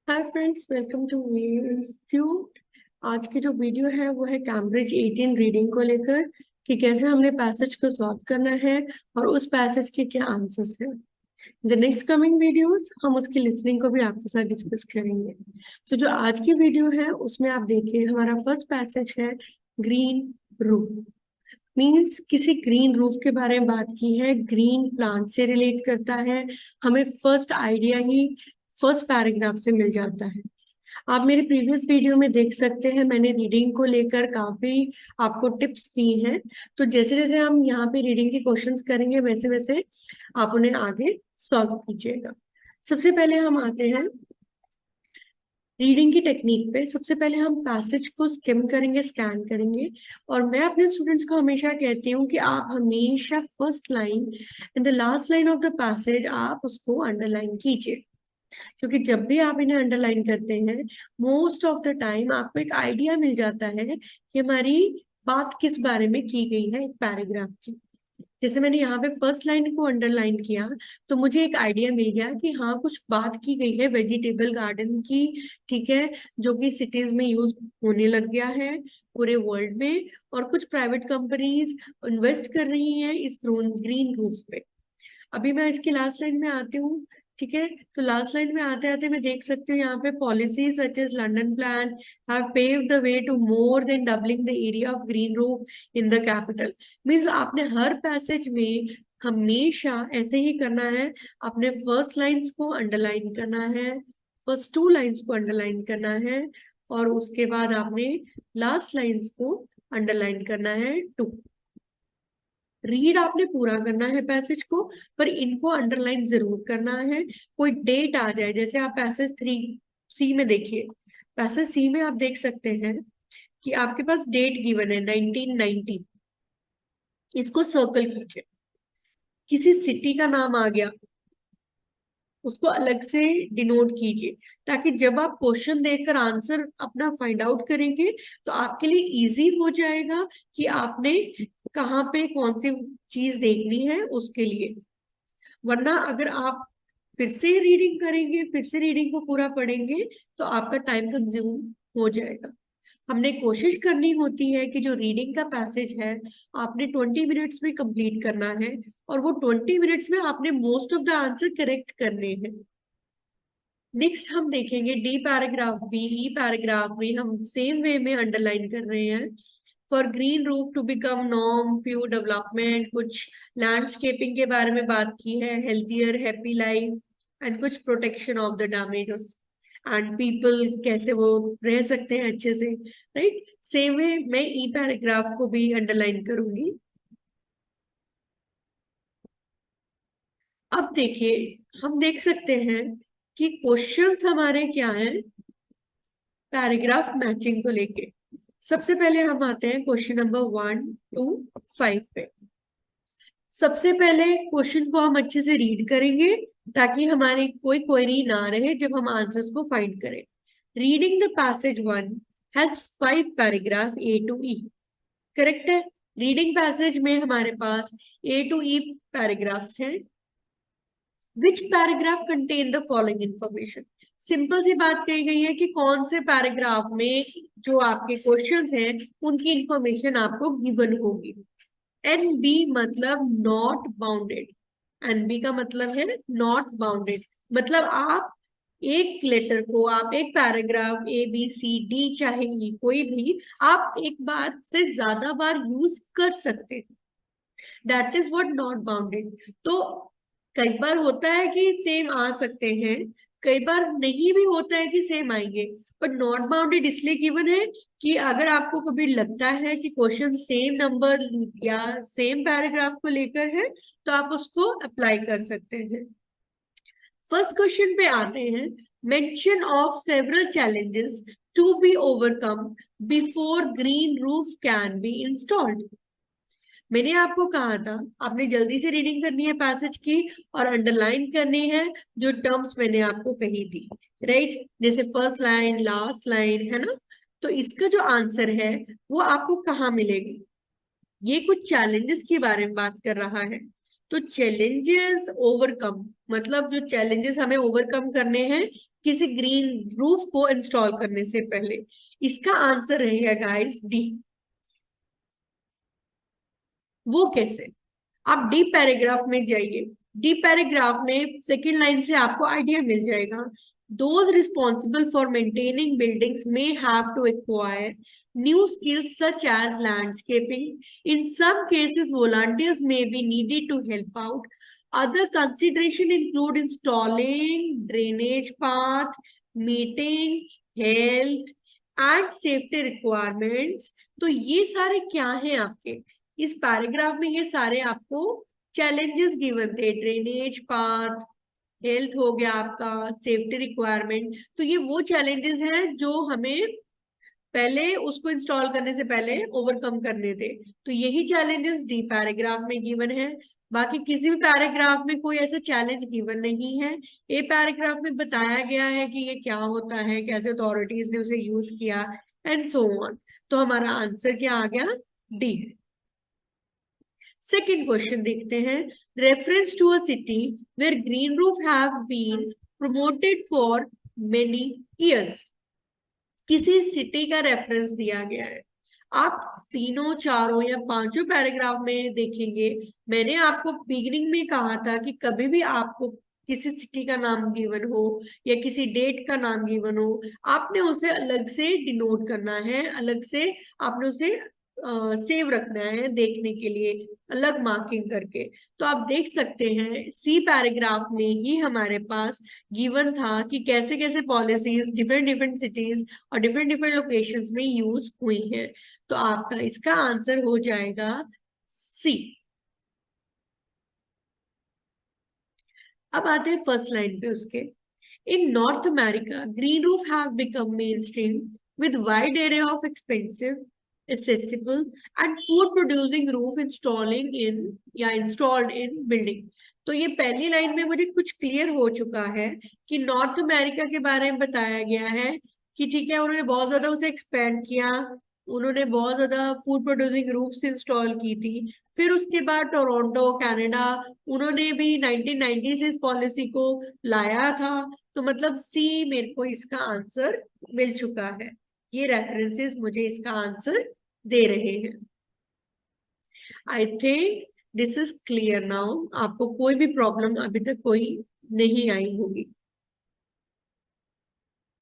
Hi friends, welcome to V institute. आज की जो वीडियो है वो है कैम्ब्रिज 18 रीडिंग को लेकर कि कैसे हमने पैसेज को सॉल्व करना है और उस पैसेज के क्या आंसर्स हैं। द नेक्स्ट कमिंग वीडियोस हम उसकी लिसनिंग को भी आपके साथ डिस्कस करेंगे। तो जो आज की वीडियो है उसमें आप देखिए, हमारा फर्स्ट पैसेज है ग्रीन रूफ। मीन्स किसी ग्रीन रूफ के बारे में बात की है, ग्रीन प्लांट से रिलेट करता है। हमें फर्स्ट आइडिया ही फर्स्ट पैराग्राफ से मिल जाता है। आप मेरे प्रीवियस वीडियो में देख सकते हैं, मैंने रीडिंग को लेकर काफी आपको टिप्स दी हैं। तो जैसे जैसे हम यहाँ पे रीडिंग के क्वेश्चंस करेंगे वैसे वैसे आप उन्हें आगे सॉल्व कीजिएगा। सबसे पहले हम आते हैं रीडिंग की टेक्निक पे। सबसे पहले हम पैसेज को स्किम करेंगे, स्कैन करेंगे। और मैं अपने स्टूडेंट्स को हमेशा कहती हूँ कि आप हमेशा first line and the last line of the passage आप उसको अंडरलाइन कीजिए, क्योंकि जब भी आप इन्हें अंडरलाइन करते हैं मोस्ट ऑफ द टाइम आपको एक आइडिया मिल जाता है कि हमारी बात किस बारे में की गई है एक पैराग्राफ की। जैसे मैंने यहाँ पे फर्स्ट लाइन को अंडरलाइन किया तो मुझे एक आइडिया मिल गया कि हाँ, कुछ बात की गई है वेजिटेबल गार्डन की, ठीक है, जो कि सिटीज में यूज होने लग गया है पूरे वर्ल्ड में, और कुछ प्राइवेट कंपनीज इन्वेस्ट कर रही हैं इस ग्रीन रूफ पे। अभी मैं इसकी लास्ट लाइन में आती हूँ, ठीक है। तो लास्ट लाइन में आते आते मैं देख सकती हूँ यहाँ पे policies such as London plan have paved the way to more than doubling the area of green roof in the capital. Means आपने हर पैसेज में हमेशा ऐसे ही करना है। अपने फर्स्ट लाइंस को अंडरलाइन करना है, फर्स्ट टू लाइंस को अंडरलाइन करना है, और उसके बाद आपने लास्ट लाइंस को अंडरलाइन करना है टू। रीड आपने पूरा करना है पैसेज को, पर इनको अंडरलाइन जरूर करना है। कोई डेट आ जाए, जैसे आप पैसेज 3C में देखिए, पैसेज सी में आप देख सकते हैं कि आपके पास डेट गिवन है 1990। इसको सर्कल कीजिए। किसी सिटी का नाम आ गया, उसको अलग से डिनोट कीजिए, ताकि जब आप क्वेश्चन देखकर आंसर अपना फाइंड आउट करेंगे तो आपके लिए इजी हो जाएगा कि आपने कहाँ पे कौन सी चीज देखनी है उसके लिए। वरना अगर आप फिर से रीडिंग करेंगे, फिर से रीडिंग को पूरा पढ़ेंगे तो आपका टाइम कंज्यूम हो जाएगा। हमने कोशिश करनी होती है कि जो रीडिंग का पैसेज है आपने 20 मिनट्स में कंप्लीट करना है, और वो 20 मिनट्स में आपने most of the answer correct करने हैं। नेक्स्ट हम देखेंगे D paragraph B. E paragraph में हम सेम वे में अंडरलाइन कर रहे हैं। For green roof to become norm few development, कुछ लैंडस्केपिंग के बारे में बात की है, हेल्थियर हैप्पी लाइफ, एंड कुछ protection of the damage and people, कैसे वो रह सकते हैं अच्छे से, राइट। सेम वे मैं ई पैराग्राफ को भी अंडरलाइन करूंगी। अब देखिए, हम देख सकते हैं कि क्वेश्चंस हमारे क्या हैं पैराग्राफ मैचिंग को लेके। सबसे पहले हम आते हैं क्वेश्चन नंबर 1 to 5 पे। सबसे पहले क्वेश्चन को हम अच्छे से रीड करेंगे ताकि हमारी कोई क्वेरी ना रहे जब हम आंसर्स को फाइंड करें। Reading the passage 1 has 5 paragraph A to E। Correct है। रीडिंग पैसेज में हमारे पास A to E पैराग्राफ्स हैं। Which paragraph contain the following information. Simple सी बात कही गई है कि कौन से पैराग्राफ में जो आपके क्वेश्चन हैं उनकी इंफॉर्मेशन आपको गिवन होगी। NB मतलब नॉट बाउंडेड। NB का मतलब है नॉट बाउंडेड, मतलब आप एक लेटर को, आप एक पैराग्राफ ABCD चाहे कोई भी, आप एक बार से ज्यादा बार यूज कर सकते हैं। That is what not bounded. तो कई बार होता है कि सेम आ सकते हैं, कई बार नहीं भी होता है कि सेम आएंगे। बट नॉट बाउंडेड इसलिए गिवन है कि अगर आपको कभी लगता है कि क्वेश्चन सेम नंबर या सेम पैराग्राफ को लेकर है तो आप उसको अप्लाई कर सकते हैं। फर्स्ट क्वेश्चन पे आते हैं। Mention of several challenges to be overcome before green roof can be installed. मैंने आपको कहा था आपने जल्दी से रीडिंग करनी है पैसेज की और अंडरलाइन करनी है जो टर्म्स मैंने आपको कही थी, राइट। जैसे फर्स्ट लाइन, लास्ट लाइन, है ना। तो इसका जो आंसर है वो आपको कहाँ मिलेगी। ये कुछ चैलेंजेस के बारे में बात कर रहा है। तो चैलेंजेस ओवरकम, मतलब जो चैलेंजेस हमें ओवरकम करने हैं किसी ग्रीन रूफ को इंस्टॉल करने से पहले। इसका आंसर रहेगा गाइस डी। वो कैसे? आप डी पैराग्राफ में जाइए। डी पैराग्राफ में सेकेंड लाइन से आपको आइडिया मिल जाएगा। Those responsible for maintaining buildings may have to acquire new skills such as landscaping. In some cases, volunteers may be needed to help out. Other consideration include installing drainage path, meeting health and safety requirements. तो ये सारे क्या हैं आपके इस paragraph में? ये सारे आपको चैलेंजेस गिवन थे। ड्रेनेज पाथ, हेल्थ हो गया आपका, सेफ्टी रिक्वायरमेंट। तो ये वो चैलेंजेस हैं जो हमें पहले उसको इंस्टॉल करने से पहले ओवरकम करने थे। तो यही चैलेंजेस डी पैराग्राफ में गिवन है। बाकी किसी भी पैराग्राफ में कोई ऐसा चैलेंज गिवन नहीं है। ए पैराग्राफ में बताया गया है कि ये क्या होता है, कैसे अथॉरिटीज ने उसे यूज किया एंड सो ऑन। तो हमारा आंसर क्या आ गया? डी है। सेकेंड क्वेश्चन देखते हैं। Reference to a city where green roof have been promoted for many years. किसी सिटी का रेफरेंस दिया गया है। आप तीनों, चारों या पांचों पैराग्राफ में देखेंगे, मैंने आपको बिगिनिंग में कहा था कि कभी भी आपको किसी सिटी का नाम गिवन हो या किसी डेट का नाम गिवन हो, आपने उसे अलग से डिनोट करना है, अलग से आपने उसे सेव रखना है देखने के लिए, अलग मार्किंग करके। तो आप देख सकते हैं सी पैराग्राफ में ही हमारे पास गिवन था कि कैसे कैसे पॉलिसीज डिफरेंट डिफरेंट सिटीज और डिफरेंट डिफरेंट लोकेशंस में यूज हुई है। तो आपका इसका आंसर हो जाएगा सी। अब आते हैं फर्स्ट लाइन पे उसके। In North America green roof have become mainstream with wide area of expensive, accessible and food producing roof installing in या installed in building। तो ये पहली लाइन में मुझे कुछ क्लियर हो चुका है कि नॉर्थ अमेरिका के बारे में बताया गया है कि ठीक है, उन्होंने बहुत ज्यादा उसे एक्सपेंड किया, उन्होंने बहुत ज्यादा फूड प्रोड्यूसिंग रूफ्स इंस्टॉल की थी। फिर उसके बाद टोरंटो, कनाडा, उन्होंने भी 1990 से इस पॉलिसी को लाया था। तो मतलब सी मेरे को इसका आंसर मिल चुका है। ये रेफरेंसेस मुझे इसका आंसर दे रहे हैं। I think this is clear now. आपको कोई भी प्रॉब्लम अभी तक कोई नहीं आई होगी,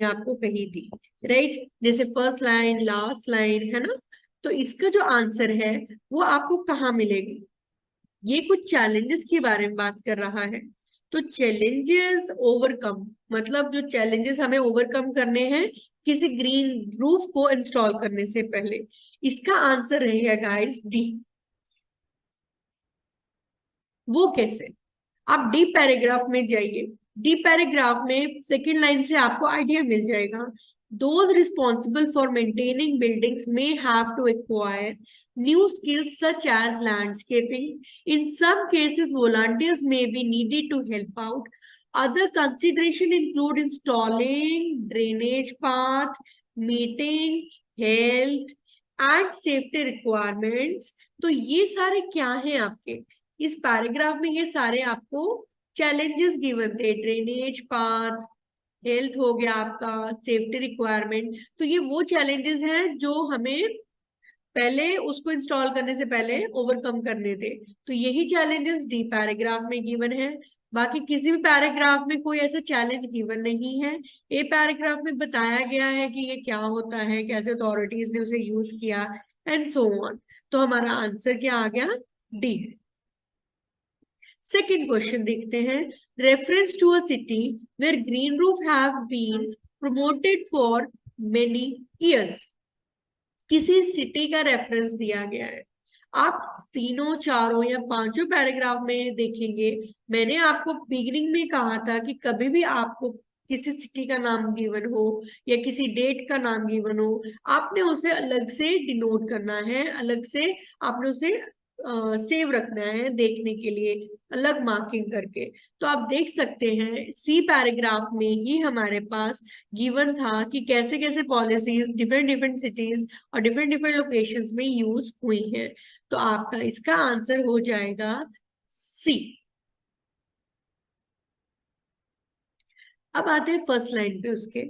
आपको कही थी, राइट? जैसे फर्स्ट लाइन, लास्ट लाइन, है ना? तो इसका जो आंसर है वो आपको कहाँ मिलेगी? ये कुछ चैलेंजेस के बारे में बात कर रहा है। तो चैलेंजेस ओवरकम, मतलब जो चैलेंजेस हमें ओवरकम करने हैं किसी ग्रीन रूफ को इंस्टॉल करने से पहले। इसका आंसर रहेगा गाइस डी। वो कैसे? आप डी पैराग्राफ में जाइए। डी पैराग्राफ में सेकेंड लाइन से आपको आइडिया मिल जाएगा। Those responsible for maintaining buildings may have to acquire new skills such as landscaping. In some cases, volunteers may be needed to help out. Other consideration include installing drainage path, meeting health and safety requirements. तो ये सारे क्या हैं आपके इस paragraph में? ये सारे आपको चैलेंजेस गिवन थे। ड्रेनेज पाथ, हेल्थ हो गया आपका, सेफ्टी रिक्वायरमेंट। तो ये वो चैलेंजेस हैं जो हमें पहले उसको इंस्टॉल करने से पहले ओवरकम करने थे। तो यही चैलेंजेस डी पैराग्राफ में गिवन है। बाकी किसी भी पैराग्राफ में कोई ऐसा चैलेंज गिवन नहीं है। ए पैराग्राफ में बताया गया है कि ये क्या होता है, कैसे अथॉरिटीज ने उसे यूज किया एंड सो ऑन। तो हमारा आंसर क्या आ गया? डी है। सेकेंड क्वेश्चन देखते हैं। Reference to a city where green roof have been promoted for many years. किसी सिटी का रेफरेंस दिया गया है। आप तीनों, चारों या पांचों पैराग्राफ में देखेंगे, मैंने आपको बिगिनिंग में कहा था कि कभी भी आपको किसी सिटी का नाम गिवन हो या किसी डेट का नाम गिवन हो, आपने उसे अलग से डिनोट करना है, अलग से आपने उसे सेव रखना है देखने के लिए, अलग मार्किंग करके। तो आप देख सकते हैं सी पैराग्राफ में ही हमारे पास गिवन था कि कैसे कैसे पॉलिसीज डिफरेंट डिफरेंट सिटीज और डिफरेंट डिफरेंट लोकेशंस में यूज हुई है। तो आपका इसका आंसर हो जाएगा सी। अब आते हैं फर्स्ट लाइन पे उसके।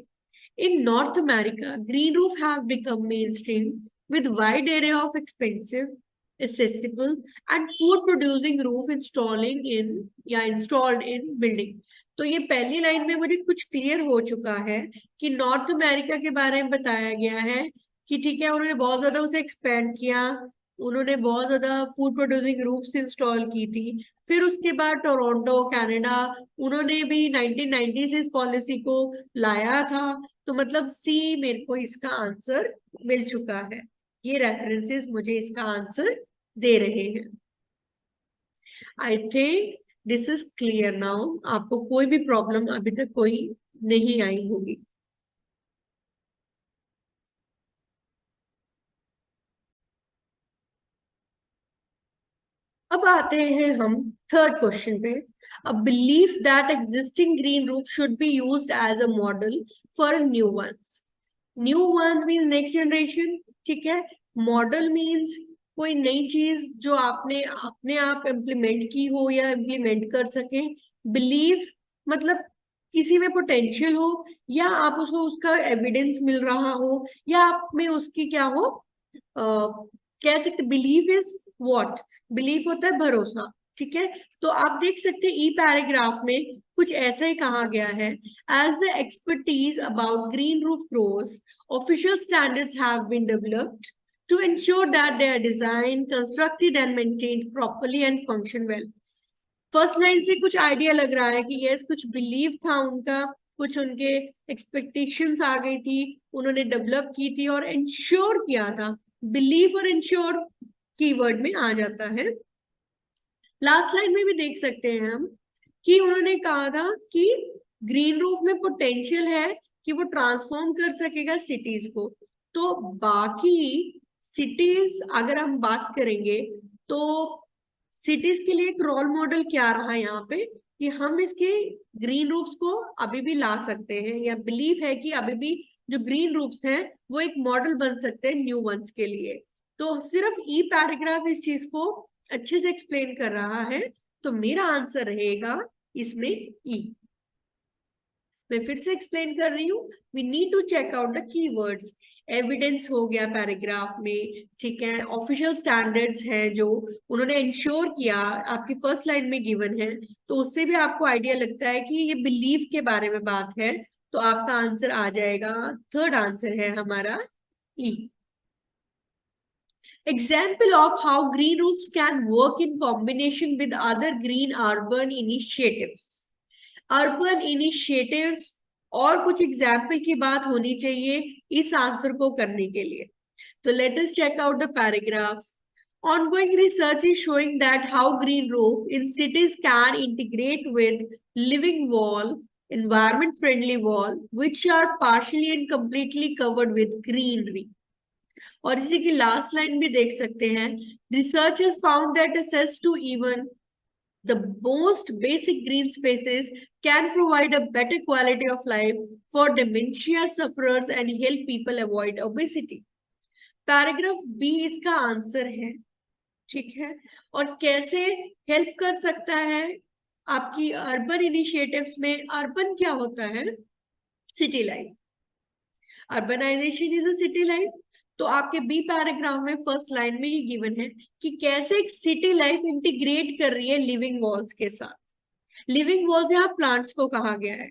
In North America green roof have become mainstream with wide array of expensive, accessible and food producing roof installing in या installed in building। तो ये पहली लाइन में मुझे कुछ क्लियर हो चुका है कि नॉर्थ अमेरिका के बारे में बताया गया है कि ठीक है, उन्होंने बहुत ज्यादा उसे एक्सपेंड किया, उन्होंने बहुत ज्यादा फूड प्रोड्यूसिंग रूफ्स इंस्टॉल की थी। फिर उसके बाद टोरंटो कनाडा, उन्होंने भी 1990 से इस पॉलिसी को लाया था। तो मतलब सी मेरे को इसका आंसर मिल चुका है। ये रेफरेंसेस मुझे इसका आंसर दे रहे हैं। I think this is clear now. आपको कोई भी प्रॉब्लम अभी तक कोई नहीं आई होगी। अब आते हैं हम थर्ड क्वेश्चन पे। A belief that existing green roof should be used as a model for new ones. New ones means next generation, ठीक है। मॉडल मीन्स कोई नई चीज जो आपने अपने आप इम्प्लीमेंट की हो या इम्प्लीमेंट कर सके। बिलीव मतलब किसी में पोटेंशियल हो, या आप उसको उसका एविडेंस मिल रहा हो, या आप में उसकी क्या हो, कह सकते बिलीव इज व्हाट। बिलीफ होता है भरोसा, ठीक है। तो आप देख सकते हैं ई पैराग्राफ में कुछ ऐसा ही कहा गया है। As the expertise about green roof grows, official standards have been developed to ensure that they are designed, constructed and maintained properly and function well। First line से कुछ आइडिया लग रहा है कि यस कुछ बिलीव था उनका, कुछ उनके एक्सपेक्टेशंस आ गई थी, उन्होंने डेवलप की थी और इंश्योर किया था। बिलीव और इंश्योर कीवर्ड में आ जाता है। लास्ट लाइन में भी देख सकते हैं हम कि उन्होंने कहा था कि ग्रीन रूफ में पोटेंशियल है कि वो ट्रांसफॉर्म कर सकेगा सिटीज को। तो बाकी सिटीज अगर हम बात करेंगे तो सिटीज के लिए एक रोल मॉडल क्या रहा यहाँ पे कि हम इसके ग्रीन रूफ्स को अभी भी ला सकते हैं, या बिलीव है कि अभी भी जो ग्रीन रूफ्स हैं वो एक मॉडल बन सकते हैं न्यू वंस के लिए। तो सिर्फ ई पैराग्राफ इस चीज को अच्छे से एक्सप्लेन कर रहा है। तो मेरा आंसर रहेगा इसमें ई। मैं फिर से एक्सप्लेन कर रही हूँ। We need to check out the keywords. Evidence हो गया पैराग्राफ में, ठीक है। ऑफिशियल स्टैंडर्ड्स हैं जो उन्होंने इंश्योर किया, आपकी फर्स्ट लाइन में गिवन है। तो उससे भी आपको आइडिया लगता है कि ये बिलीव के बारे में बात है। तो आपका आंसर आ जाएगा, थर्ड आंसर है हमारा ई। Example of how green roofs can work in combination with other green urban initiatives। Urban initiatives और कुछ एग्जाम्पल की बात होनी चाहिए इस आंसर को करने के लिए। तो let us check out the paragraph. Ongoing research is showing that how green roof in cities can integrate with living wall, environment friendly wall, which are partially and completely covered with greenery। और इसी की last line भी देख सकते हैं। Research has found that access to even the most basic green spaces can provide a better quality of life for dementia sufferers and help people avoid obesity। Paragraph B इसका answer है, ठीक है। और कैसे हेल्प कर सकता है आपकी अर्बन इनिशिएटिव्स में। अर्बन क्या होता है, city life. Urbanisation is a city life. तो आपके बी पैराग्राफ में फर्स्ट लाइन में ये गिवन है कि कैसे एक सिटी लाइफ इंटीग्रेट कर रही है लिविंग वॉल्स के साथ। लिविंग वॉल्स यहाँ प्लांट्स को कहा गया है,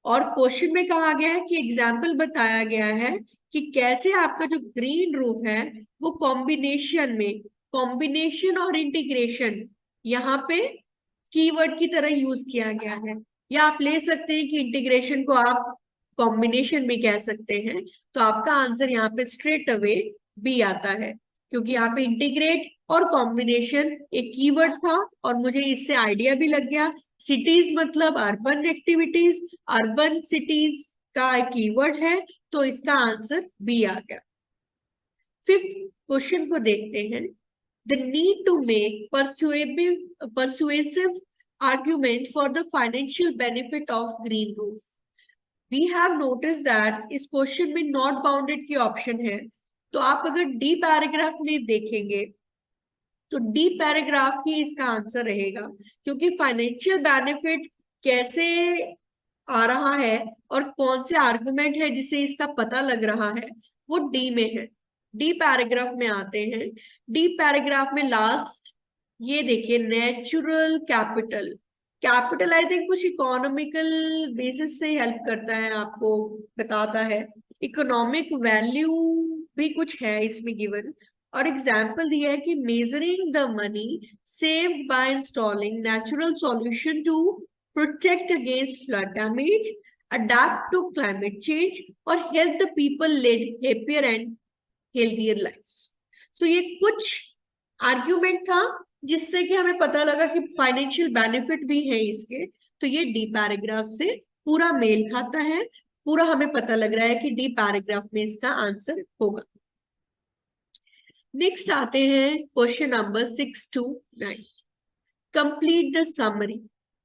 और क्वेश्चन में कहा गया है कि एग्जाम्पल बताया गया है कि कैसे आपका जो ग्रीन रूफ है वो कॉम्बिनेशन में, कॉम्बिनेशन और इंटीग्रेशन यहाँ पे कीवर्ड की तरह यूज किया गया है। या आप ले सकते हैं कि इंटीग्रेशन को आप कॉम्बिनेशन भी कह सकते हैं। तो आपका आंसर यहाँ पे स्ट्रेट अवे बी आता है, क्योंकि यहाँ पे इंटीग्रेट और कॉम्बिनेशन एक कीवर्ड था और मुझे इससे आइडिया भी लग गया। सिटीज मतलब अर्बन एक्टिविटीज, अर्बन सिटीज का एक कीवर्ड है। तो इसका आंसर बी आ गया। फिफ्थ क्वेश्चन को देखते हैं। The need to make persuasive argument for the financial benefit of green roof। We have noticed that इस क्वेश्चन में नॉट बाउंडेड की ऑप्शन है। तो आप अगर डी पैराग्राफ में देखेंगे तो डी पैराग्राफ ही इसका आंसर रहेगा, क्योंकि फाइनेंशियल बेनिफिट कैसे आ रहा है और कौन से आर्गुमेंट है जिससे इसका पता लग रहा है, वो डी में है। डी पैराग्राफ में आते हैं। डी पैराग्राफ में लास्ट ये देखिए, natural capital. Capital I think कुछ इकोनॉमिकल बेसिस से हेल्प करता है, आपको बताता है। इकोनॉमिक वैल्यू भी कुछ है इसमें गिवन, और एग्जाम्पल दिया है कि measuring the money saved by installing natural solution to protect against flood damage, adapt to climate change, और help the people lead happier and healthier lives. So ये कुछ आर्ग्यूमेंट था जिससे कि हमें पता लगा कि फाइनेंशियल बेनिफिट भी है इसके। तो ये डी पैराग्राफ से पूरा मेल खाता है, पूरा हमें पता लग रहा है कि डी पैराग्राफ में इसका आंसर होगा। नेक्स्ट आते हैं question number 6 to 9। Complete the summary.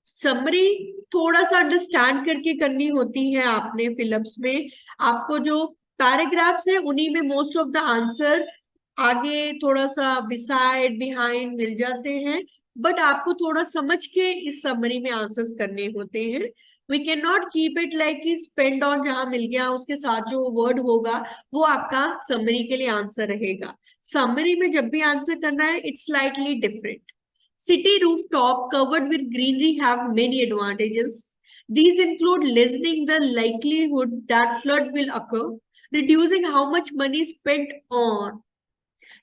Summary थोड़ा सा अंडरस्टैंड करके करनी होती है आपने फिलअप्स में। आपको जो पैराग्राफ्स है उन्हीं में मोस्ट ऑफ द आंसर आगे थोड़ा सा बिसाइड बिहाइंड मिल जाते हैं, बट आपको थोड़ा समझ के इस समरी में आंसर्स करने होते हैं। We can not keep it like spend on, जहां मिल गया उसके साथ जो वर्ड होगा वो आपका समरी के लिए आंसर रहेगा। समरी में जब भी आंसर करना है it's slightly different. City rooftop covered with greenery have many advantages. These include lessening the likelihood that flood will occur, reducing how much money is spent on.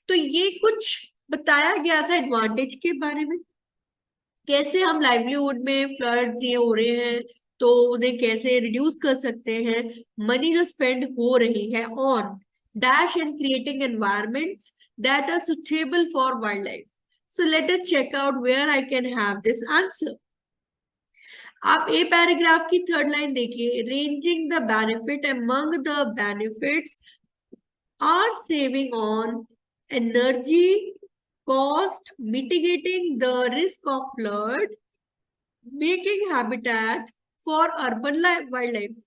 तो ये कुछ बताया गया था एडवांटेज के बारे में, कैसे हम लाइवलीहुड में फ्लड ये हो रहे हैं तो उन्हें कैसे रिड्यूस कर सकते हैं, मनी जो स्पेंड हो रही है on dash and creating environments that are suitable for wildlife. So let us check out where I can have this answer. आप ए पैराग्राफ की थर्ड लाइन देखिए, ranging the benefit among the benefits are saving on energy cost, mitigating the risk of flood, making habitat for urban wildlife.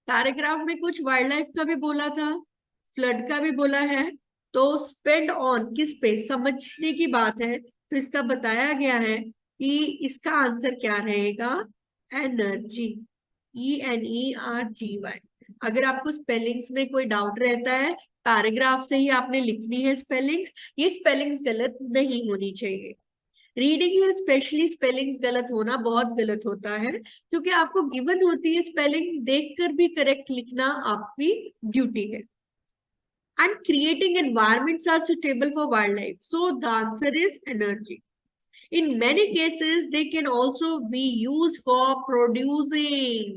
Paragraph में कुछ wild life का भी बोला था, flood का भी बोला है, तो स्पेंड ऑन किस पे समझने की बात है। तो इसका बताया गया है कि इसका आंसर क्या रहेगा, एनर्जी, ENERGY। अगर आपको स्पेलिंग्स में कोई डाउट रहता है, पैराग्राफ से ही आपने लिखनी है स्पेलिंग्स, ये स्पेलिंग्स गलत नहीं होनी चाहिए। रीडिंग में स्पेशली स्पेलिंग्स गलत होना बहुत गलत होता है, क्योंकि आपको गिवन होती है स्पेलिंग, देखकर भी करेक्ट लिखना आपकी ड्यूटी है। And creating environments are suitable for wildlife. So the answer is energy. In many cases, they can also be used for producing.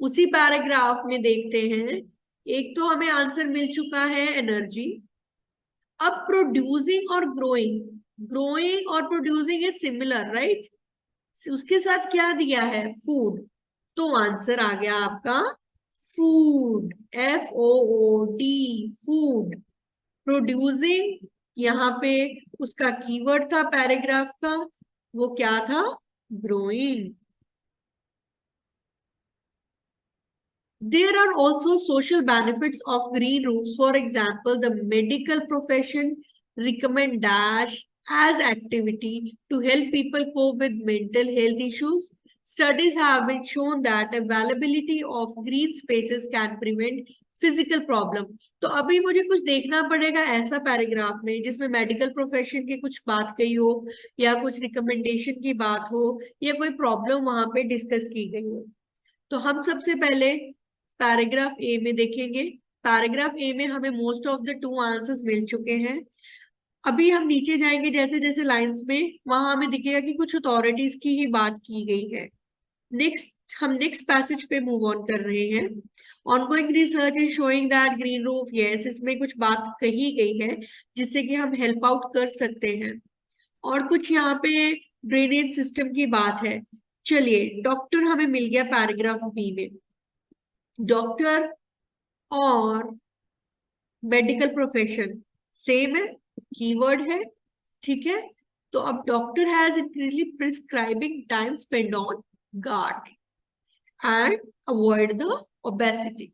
उसी पैराग्राफ में देखते हैं, एक तो हमें आंसर मिल चुका है एनर्जी। अब प्रोड्यूसिंग और ग्रोइंग, ग्रोइंग और प्रोड्यूसिंग इज सिमिलर राइट, उसके साथ क्या दिया है, फूड। तो आंसर आ गया आपका फूड, FOOD, फूड। प्रोड्यूसिंग यहाँ पे उसका कीवर्ड था पैराग्राफ का, वो क्या था, growing. There are also social benefits of green roofs. For example, the medical profession recommend dash as activity to help people cope with mental health issues. Studies have been shown that availability of green spaces can prevent physical problem. तो अभी मुझे कुछ देखना पड़ेगा ऐसा paragraph में जिसमें medical profession की कुछ बात कही हो, या कुछ रिकमेंडेशन की बात हो, या कोई प्रॉब्लम वहां पे डिस्कस की गई हो। तो हम सबसे पहले पैराग्राफ ए में देखेंगे। पैराग्राफ ए में हमें मोस्ट ऑफ द 2 आंसर्स मिल चुके हैं। अभी हम नीचे जाएंगे जैसे जैसे लाइंस में, वहां हमें दिखेगा कि कुछ अथॉरिटीज की ही बात की गई है। हम नेक्स्ट पैसेज पे मूव ऑन कर रहे हैं। Ongoing research is showing that green roof, yes, इसमें कुछ बात कही गई है जिससे कि हम हेल्प आउट कर सकते हैं। और कुछ यहाँ पे ड्रेनेज सिस्टम की बात है। चलिए, डॉक्टर हमें मिल गया पैराग्राफ बी में। डॉक्टर और मेडिकल प्रोफेशन सेम है, कीवर्ड है, ठीक है। तो अब doctor has increasingly prescribing time spend on guard and avoid the obesity.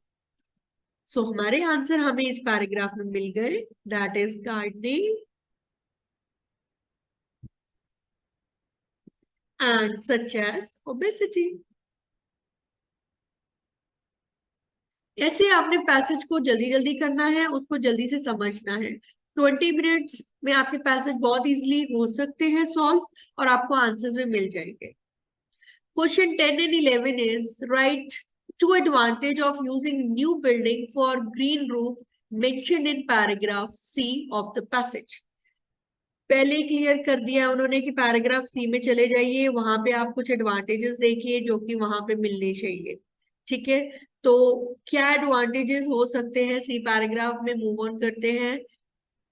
So हमारे आंसर हमें इस पैराग्राफ में मिल गए, that is gardening and such as obesity. ऐसे आपने पैसेज को जल्दी जल्दी करना है, उसको जल्दी से समझना है। 20 मिनट्स में आपके पैसेज बहुत इजीली हो सकते हैं सॉल्व, और आपको आंसर्स में मिल जाएंगे। Question 10 and 11 is write two advantage of using new building for green roof mentioned in paragraph C of the passage. पहले क्लियर कर दिया उन्होंने कि पैराग्राफ सी में चले जाइए, वहां पे आप कुछ एडवांटेजेस देखिए जो कि वहां पे मिलने चाहिए। ठीक है, तो क्या एडवांटेजेस हो सकते हैं सी पैराग्राफ में, मूव ऑन करते हैं।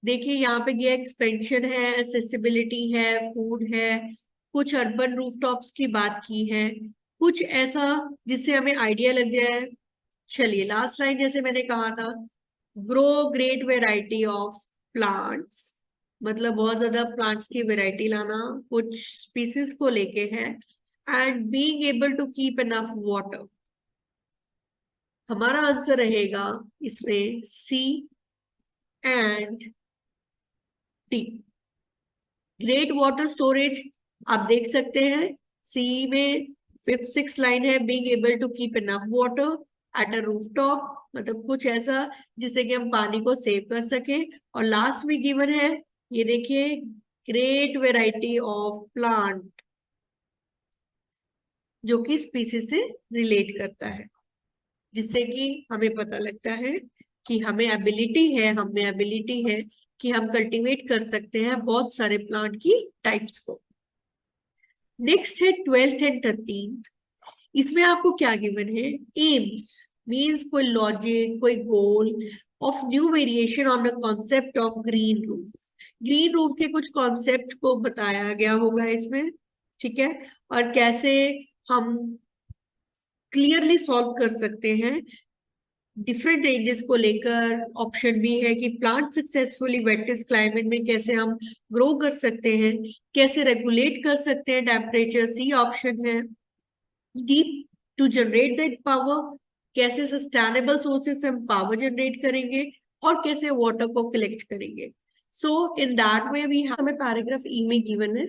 देखिए यहाँ पे ये एक्सपेंशन है, एसेसिबिलिटी है, फूड है, कुछ अर्बन रूफटॉप्स की बात की है, कुछ ऐसा जिससे हमें आइडिया लग जाए। चलिए लास्ट लाइन जैसे मैंने कहा था, grow great variety of plants, मतलब बहुत ज्यादा प्लांट्स की वेराइटी लाना, कुछ स्पीसीज को लेके है, and being able to keep enough water. हमारा आंसर रहेगा इसमें C and D. Great water storage आप देख सकते हैं सी में, 5th 6th लाइन है, being able to keep enough water at a rooftop, मतलब कुछ ऐसा जिससे कि हम पानी को सेव कर सकें। और लास्ट में गिवन है, ये देखिए, ग्रेट वेराइटी ऑफ प्लांट, जो कि स्पीसीज से रिलेट करता है, जिससे कि हमें पता लगता है कि हमें एबिलिटी है कि हम कल्टीवेट कर सकते हैं बहुत सारे प्लांट की टाइप्स को। नेक्स्ट है 12th एंड 13th। इसमें आपको क्या गिवन है, एम्स मींस कोई लॉजिक, कोई goal of new variation on the concept of green roof. Green roof के कुछ कॉन्सेप्ट को बताया गया होगा इसमें, ठीक है, और कैसे हम क्लियरली सॉल्व कर सकते हैं डिफरेंट रेंजेस को लेकर। ऑप्शन भी है कि प्लांट सक्सेसफुली वेटेस्ट क्लाइमेट में कैसे हम ग्रो कर सकते हैं, कैसे रेगुलेट कर सकते हैं टेम्परेचर, सी ऑप्शन है। D, to generate the power, कैसे सस्टेनेबल सोर्सेस से हम पावर जनरेट करेंगे, और कैसे वाटर को कलेक्ट करेंगे। सो इन दैट वे भी हमें पैराग्राफ ई में गिवन है,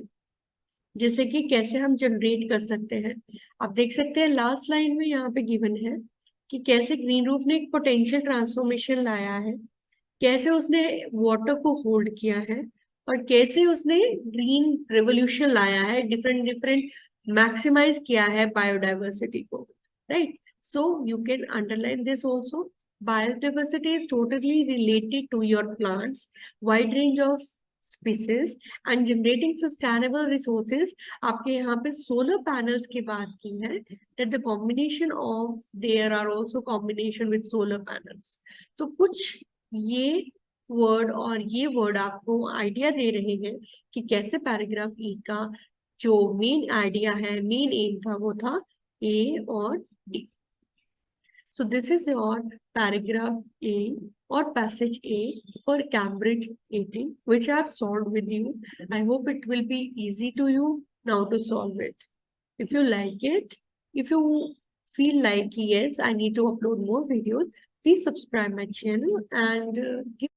जैसे कि कैसे हम जनरेट कर सकते हैं। आप देख सकते हैं लास्ट लाइन में यहाँ पे गिवन है कि कैसे ग्रीन रूफ ने एक पोटेंशियल ट्रांसफॉर्मेशन लाया है, कैसे उसने वाटर को होल्ड किया है, और कैसे उसने ग्रीन रेवोल्यूशन लाया है, डिफरेंट डिफरेंट मैक्सिमाइज किया है बायोडाइवर्सिटी को, right. So you can underline this also. Biodiversity is totally related to your plants, wide range of species and generating sustainable resources। आपके यहाँ पे सोलर पैनल्स की बात की है, that the combination of there are also combination with solar panels। तो कुछ ये वर्ड और ये वर्ड आपको आइडिया दे रहे हैं कि कैसे पैराग्राफ ई का जो मेन आइडिया है, मेन एम था, वो था ए और D. So this is your paragraph A or passage A for Cambridge 18, which I have solved with you. I hope it will be easy to you now to solve it. If you like it, if you feel like, yes, I need to upload more videos, please subscribe my channel and give